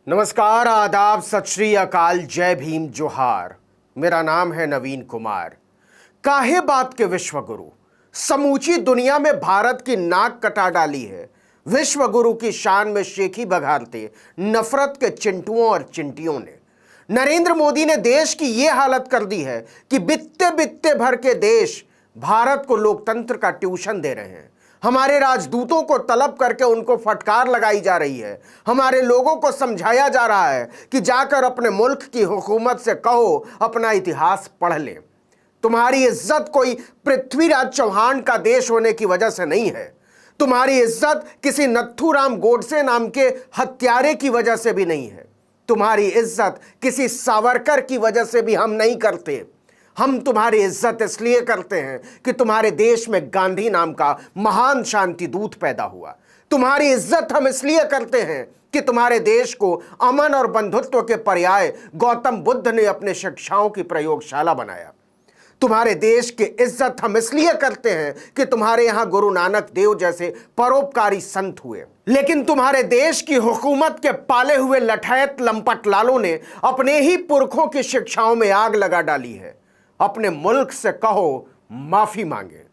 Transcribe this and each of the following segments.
नमस्कार, आदाब, सत श्री अकाल, जय भीम, जोहार। मेरा नाम है नवीन कुमार। काहे बात के विश्व गुरु, समूची दुनिया में भारत की नाक कटा डाली है। विश्व गुरु की शान में शेखी बघारते नफरत के चिंटुओं और चिंटियों ने। नरेंद्र मोदी ने देश की यह हालत कर दी है कि बित्ते बित्ते भर के देश भारत को लोकतंत्र का ट्यूशन दे रहे हैं। हमारे राजदूतों को तलब करके उनको फटकार लगाई जा रही है। हमारे लोगों को समझाया जा रहा है कि जाकर अपने मुल्क की हुकूमत से कहो, अपना इतिहास पढ़ लें। तुम्हारी इज्जत कोई पृथ्वीराज चौहान का देश होने की वजह से नहीं है। तुम्हारी इज्जत किसी नथुराम गोडसे नाम के हत्यारे की वजह से भी नहीं है। तुम्हारी इज्जत किसी सावरकर की वजह से भी हम नहीं करते। हम तुम्हारी इज्जत इसलिए करते हैं कि तुम्हारे देश में गांधी नाम का महान शांति दूत पैदा हुआ। तुम्हारी इज्जत हम इसलिए करते हैं कि तुम्हारे देश को अमन और बंधुत्व के पर्याय गौतम बुद्ध ने अपने शिक्षाओं की प्रयोगशाला बनाया। तुम्हारे देश की इज्जत हम इसलिए करते हैं कि तुम्हारे यहां गुरु नानक देव जैसे परोपकारी संत हुए। लेकिन तुम्हारे देश की हुकूमत के पाले हुए लठैत लंपट लालों ने अपने ही पुरखों की शिक्षाओं में आग लगा डाली है। अपने मुल्क से कहो, माफी मांगे।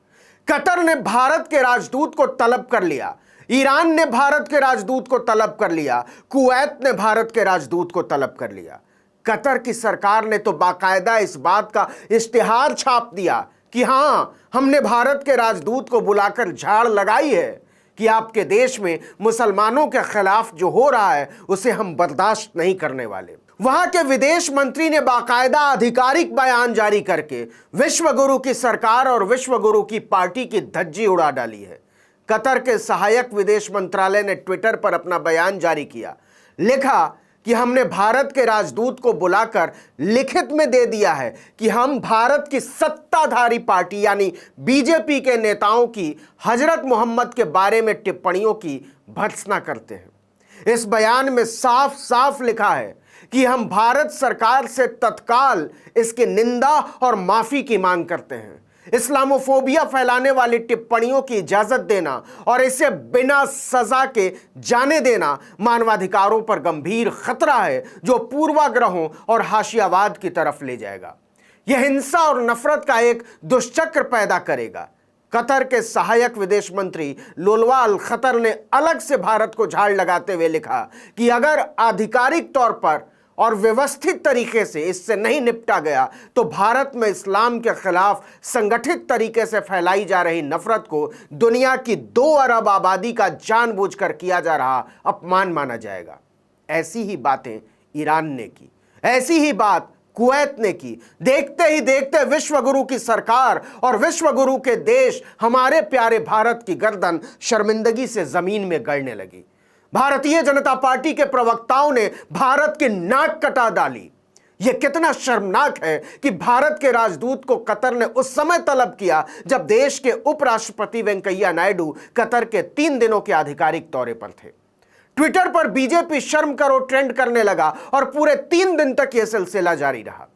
कतर ने भारत के राजदूत को तलब कर लिया, ईरान ने भारत के राजदूत को तलब कर लिया, कुवैत ने भारत के राजदूत को तलब कर लिया। कतर की सरकार ने तो बाकायदा इस बात का इश्तिहार छाप दिया कि हां, हमने भारत के राजदूत को बुलाकर झाड़ लगाई है कि आपके देश में मुसलमानों के खिलाफ जो हो रहा है उसे हम बर्दाश्त नहीं करने वाले। वहां के विदेश मंत्री ने बाकायदा आधिकारिक बयान जारी करके विश्व गुरु की सरकार और विश्व गुरु की पार्टी की धज्जी उड़ा डाली है। कतर के सहायक विदेश मंत्रालय ने ट्विटर पर अपना बयान जारी किया, लिखा कि हमने भारत के राजदूत को बुलाकर लिखित में दे दिया है कि हम भारत की सत्ताधारी पार्टी यानी बीजेपी के नेताओं की हजरत मोहम्मद के बारे में टिप्पणियों की भर्त्सना करते हैं। इस बयान में साफ साफ लिखा है कि हम भारत सरकार से तत्काल इसकी निंदा और माफी की मांग करते हैं। इस्लामोफोबिया फैलाने वाली टिप्पणियों की इजाजत देना और इसे बिना सजा के जाने देना मानवाधिकारों पर गंभीर खतरा है जो पूर्वाग्रहों और हाशियावाद की तरफ ले जाएगा। यह हिंसा और नफरत का एक दुष्चक्र पैदा करेगा। कतर के सहायक विदेश मंत्री लुलवा अल खतर ने अलग से भारत को झाड़ लगाते हुए लिखा कि अगर आधिकारिक तौर पर और व्यवस्थित तरीके से इससे नहीं निपटा गया तो भारत में इस्लाम के खिलाफ संगठित तरीके से फैलाई जा रही नफरत को दुनिया की 2 अरब आबादी का जानबूझकर किया जा रहा अपमान माना जाएगा। ऐसी ही बातें ईरान ने की, ऐसी ही बात कुवैत ने की। देखते ही देखते विश्व गुरु की सरकार और विश्व गुरु के देश हमारे प्यारे भारत की गर्दन शर्मिंदगी से जमीन में गड़ने लगी। भारतीय जनता पार्टी के प्रवक्ताओं ने भारत की नाक कटा डाली। यह कितना शर्मनाक है कि भारत के राजदूत को कतर ने उस समय तलब किया जब देश के उपराष्ट्रपति वेंकैया नायडू कतर के 3 दिनों के आधिकारिक दौरे पर थे। ट्विटर पर बीजेपी शर्म करो ट्रेंड करने लगा और पूरे 3 दिन तक यह सिलसिला जारी रहा।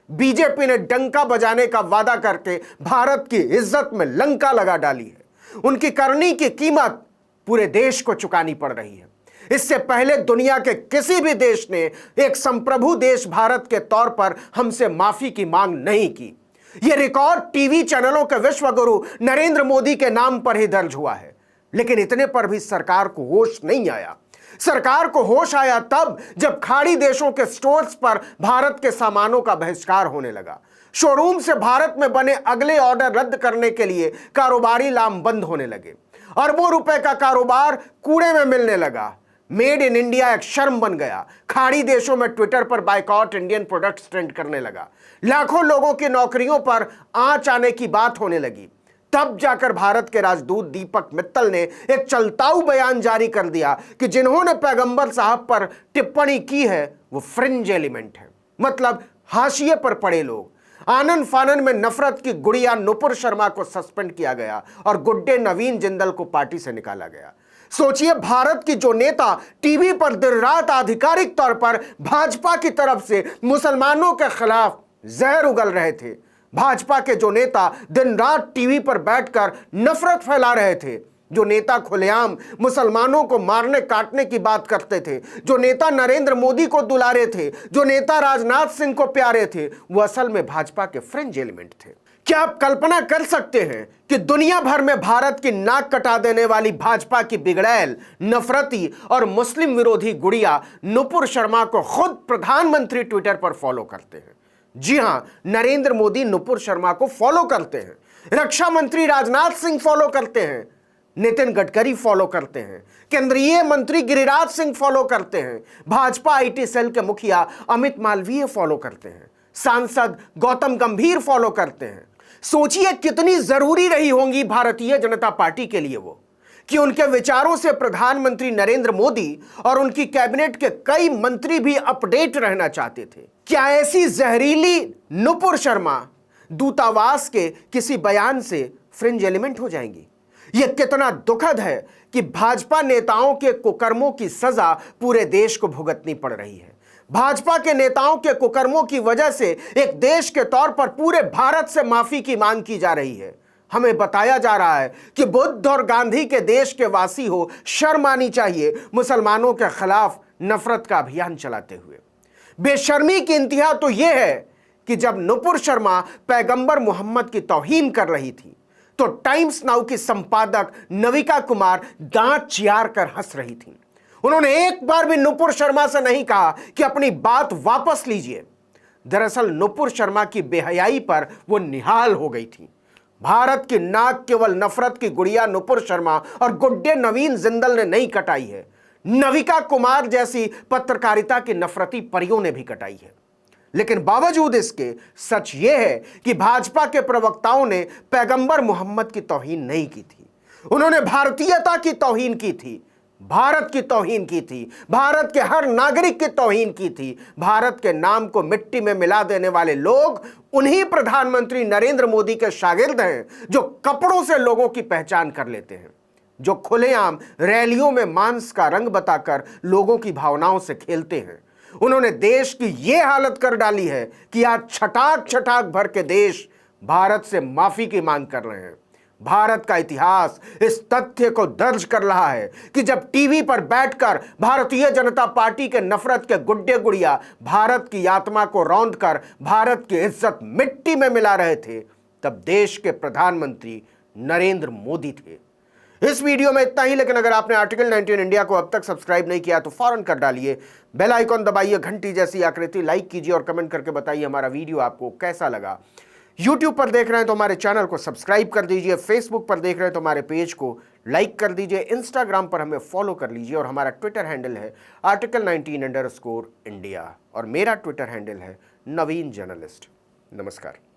बीजेपी ने डंका बजाने का वादा करके भारत की इज्जत में लंका लगा डाली है। उनकी करनी की कीमत पूरे देश को चुकानी पड़ रही है। इससे पहले दुनिया के किसी भी देश ने एक संप्रभु देश भारत के तौर पर हमसे माफी की मांग नहीं की। यह रिकॉर्ड टीवी चैनलों के विश्व गुरु नरेंद्र मोदी के नाम पर ही दर्ज हुआ है। लेकिन इतने पर भी सरकार को होश नहीं आया। सरकार को होश आया तब जब खाड़ी देशों के स्टोर्स पर भारत के सामानों का बहिष्कार होने लगा। शोरूम से भारत में बने अगले ऑर्डर रद्द करने के लिए कारोबारी लामबंद होने लगे। अरबों रुपए का कारोबार कूड़े में मिलने लगा। मेड इन इंडिया एक शर्म बन गया। खाड़ी देशों में ट्विटर पर बायकॉट इंडियन प्रोडक्ट्स ट्रेंड करने लगा। लाखों लोगों की नौकरियों पर आंच आने की बात होने लगी। तब जाकर भारत के राजदूत दीपक मित्तल ने एक चलताऊ बयान जारी कर दिया कि जिन्होंने पैगंबर साहब पर टिप्पणी की है वो फ्रिंज एलिमेंट है, मतलब हाशिए पर पड़े लोग। आनन फानन में नफरत की गुड़िया नुपुर शर्मा को सस्पेंड किया गया और गुड्डे नवीन जिंदल को पार्टी से निकाला गया। सोचिए, भारत की जो नेता टीवी पर दिन रात आधिकारिक तौर पर भाजपा की तरफ से मुसलमानों के खिलाफ जहर उगल रहे थे, भाजपा के जो नेता दिन रात टीवी पर बैठकर नफरत फैला रहे थे, जो नेता खुलेआम मुसलमानों को मारने काटने की बात करते थे, जो नेता नरेंद्र मोदी को दुलारे थे, जो नेता राजनाथ सिंह को प्यारे थे, वो असल में भाजपा के फ्रिंज एलिमेंट थे। क्या आप कल्पना कर सकते हैं कि दुनिया भर में भारत की नाक कटा देने वाली भाजपा की बिगड़ैल, नफरती और मुस्लिम विरोधी गुड़िया नुपुर शर्मा को खुद प्रधानमंत्री ट्विटर पर फॉलो करते हैं। जी हां, नरेंद्र मोदी नुपुर शर्मा को फॉलो करते हैं, रक्षा मंत्री राजनाथ सिंह फॉलो करते हैं, नितिन गडकरी फॉलो करते हैं, केंद्रीय मंत्री गिरिराज सिंह फॉलो करते हैं, भाजपा आईटी सेल के मुखिया अमित मालवीय फॉलो करते हैं, सांसद गौतम गंभीर फॉलो करते हैं। सोचिए कितनी जरूरी रही होंगी भारतीय जनता पार्टी के लिए वो, कि उनके विचारों से प्रधानमंत्री नरेंद्र मोदी और उनकी कैबिनेट के कई मंत्री भी अपडेट रहना चाहते थे। क्या ऐसी जहरीली नुपुर शर्मा दूतावास के किसी बयान से फ्रिंज एलिमेंट हो जाएंगी? यह कितना दुखद है कि भाजपा नेताओं के कुकर्मों की सजा पूरे देश को भुगतनी पड़ रही है। भाजपा के नेताओं के कुकर्मों की वजह से एक देश के तौर पर पूरे भारत से माफी की मांग की जा रही है। हमें बताया जा रहा है कि बुद्ध और गांधी के देश के वासी हो शर्म आनी चाहिए मुसलमानों के खिलाफ नफरत का अभियान चलाते हुए। बेशर्मी की इंतहा तो यह है कि जब नुपुर शर्मा पैगंबर मोहम्मद की तौहीन कर रही थी तो टाइम्स नाउ की संपादक नविका कुमार दांत चियार कर हंस रही थी। उन्होंने एक बार भी नुपुर शर्मा से नहीं कहा कि अपनी बात वापस लीजिए। दरअसल नुपुर शर्मा की बेहयाई पर वो निहाल हो गई थी। भारत की नाक केवल नफरत की गुड़िया नुपुर शर्मा और गुड्डे नवीन जिंदल ने नहीं कटाई है, नविका कुमार जैसी पत्रकारिता की नफरती परियों ने भी कटाई है। लेकिन बावजूद इसके सच यह है कि भाजपा के प्रवक्ताओं ने पैगंबर मोहम्मद की तौहीन नहीं की थी। उन्होंने भारतीयता की तौहीन की थी, भारत की तौहीन की थी, भारत के हर नागरिक की तौहीन की थी। भारत के नाम को मिट्टी में मिला देने वाले लोग उन्हीं प्रधानमंत्री नरेंद्र मोदी के शागिर्द हैं जो कपड़ों से लोगों की पहचान कर लेते हैं, जो खुलेआम रैलियों में मांस का रंग बताकर लोगों की भावनाओं से खेलते हैं। उन्होंने देश की यह हालत कर डाली है कि आज छटाक छटाक भर के देश भारत से माफी की मांग कर रहे हैं। भारत का इतिहास इस तथ्य को दर्ज कर रहा है कि जब टीवी पर बैठकर भारतीय जनता पार्टी के नफरत के गुड्डे गुड़िया भारत की आत्मा को रौंदकर भारत की इज्जत मिट्टी में मिला रहे थे, तब देश के प्रधानमंत्री नरेंद्र मोदी थे। इस वीडियो में इतना ही, लेकिन अगर आपने आर्टिकल 19 इंडिया को अब तक सब्सक्राइब नहीं किया तो फौरन कर डालिए, बेल आइकॉन दबाइए, घंटी जैसी आकृति लाइक कीजिए और कमेंट करके बताइए हमारा वीडियो आपको कैसा लगा। YouTube पर देख रहे हैं तो हमारे चैनल को सब्सक्राइब कर दीजिए, Facebook पर देख रहे हैं तो हमारे पेज को लाइक कर दीजिए, Instagram पर हमें फॉलो कर लीजिए और हमारा ट्विटर हैंडल है article19_India और मेरा ट्विटर हैंडल है नवीन जर्नलिस्ट। नमस्कार।